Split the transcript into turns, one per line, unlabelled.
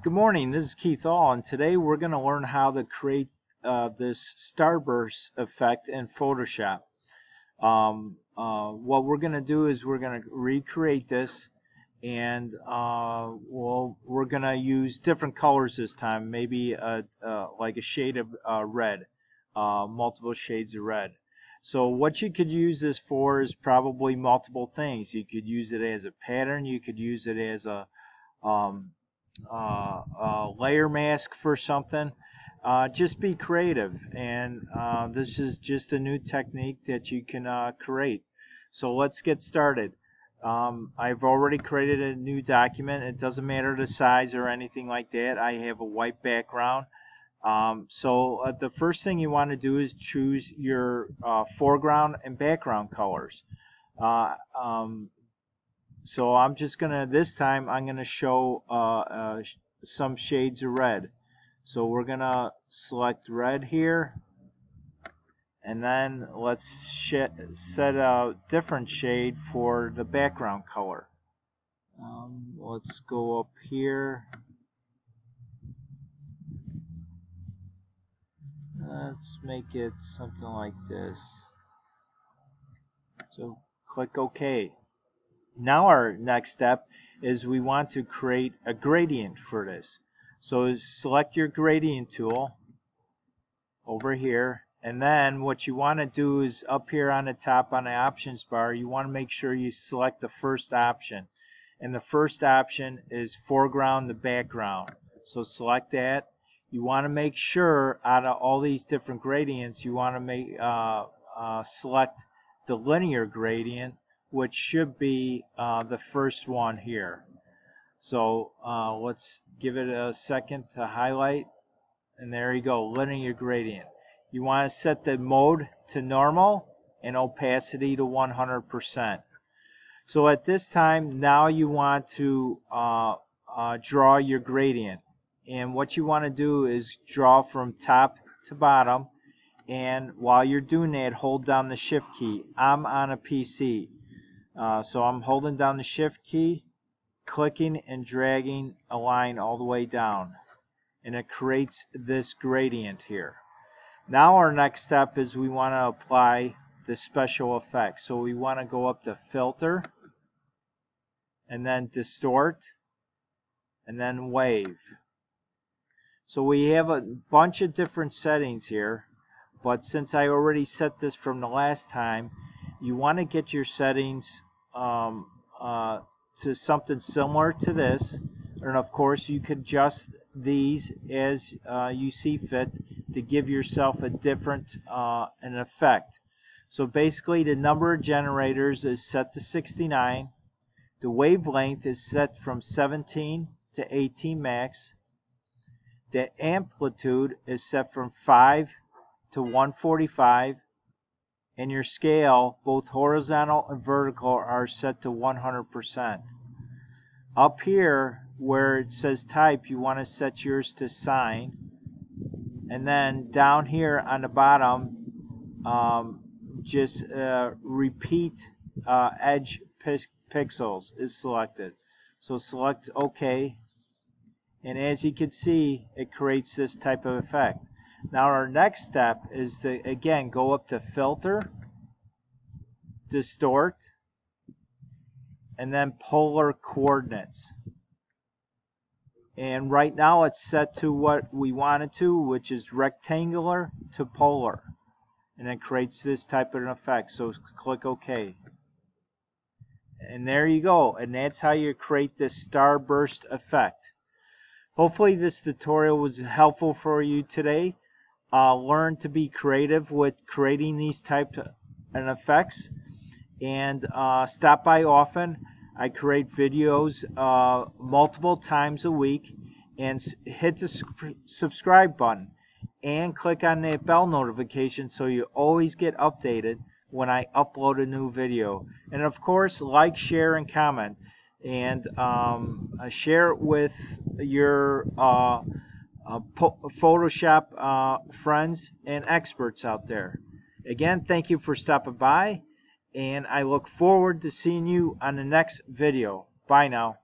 Good morning, this is Keith All, and today we're going to learn how to create this Starburst effect in Photoshop. What we're going to do is we're going to recreate this, and we're going to use different colors this time, maybe like a shade of red, multiple shades of red. So what you could use this for is probably multiple things. You could use it as a pattern, you could use it as a layer mask for something. Just be creative, and this is just a new technique that you can create. So let's get started. I've already created a new document. It doesn't matter the size or anything like that. I have a white background. The first thing you want to do is choose your foreground and background colors. So I'm just gonna, this time I'm gonna show some shades of red. So we're gonna select red here, and then let's set a different shade for the background color. Let's go up here. Let's make it something like this. So click OK. Now our next step is we want to create a gradient for this. So select your gradient tool over here, and then what you want to do is up here on the top on the options bar, you want to make sure you select the first option, and the first option is foreground to background. So select that. You want to make sure out of all these different gradients, you want to make select the linear gradient, which should be the first one here. So let's give it a second to highlight, and there you go, linear gradient. You want to set the mode to normal and opacity to 100%. So at this time, now you want to draw your gradient, and what you want to do is draw from top to bottom, and while you're doing that, hold down the shift key. I'm on a PC. So I'm holding down the shift key, clicking and dragging a line all the way down, and it creates this gradient here. Now our next step is we want to apply the special effect. So we want to go up to Filter, and then Distort, and then Wave. So we have a bunch of different settings here, but since I already set this from the last time, you want to get your settings to something similar to this, and of course you could adjust these as you see fit to give yourself a different an effect. So basically the number of generators is set to 69, the wavelength is set from 17 to 18 max, the amplitude is set from 5 to 145, and your scale, both horizontal and vertical, are set to 100%. Up here where it says type, you want to set yours to sign, and then down here on the bottom, just repeat edge pixels is selected. So select OK, and as you can see, it creates this type of effect. Now our next step is to again go up to Filter, Distort, and then Polar Coordinates. And right now it's set to what we want it to, which is rectangular to polar, and it creates this type of an effect. So click OK, and there you go, and that's how you create this Starburst effect. Hopefully this tutorial was helpful for you today. Learn to be creative with creating these types of effects, and stop by often. I create videos multiple times a week, and hit the subscribe button and click on that bell notification so you always get updated when I upload a new video. And of course, like, share, and comment, and share it with your Photoshop friends and experts out there. Again, thank you for stopping by, and I look forward to seeing you on the next video. Bye now.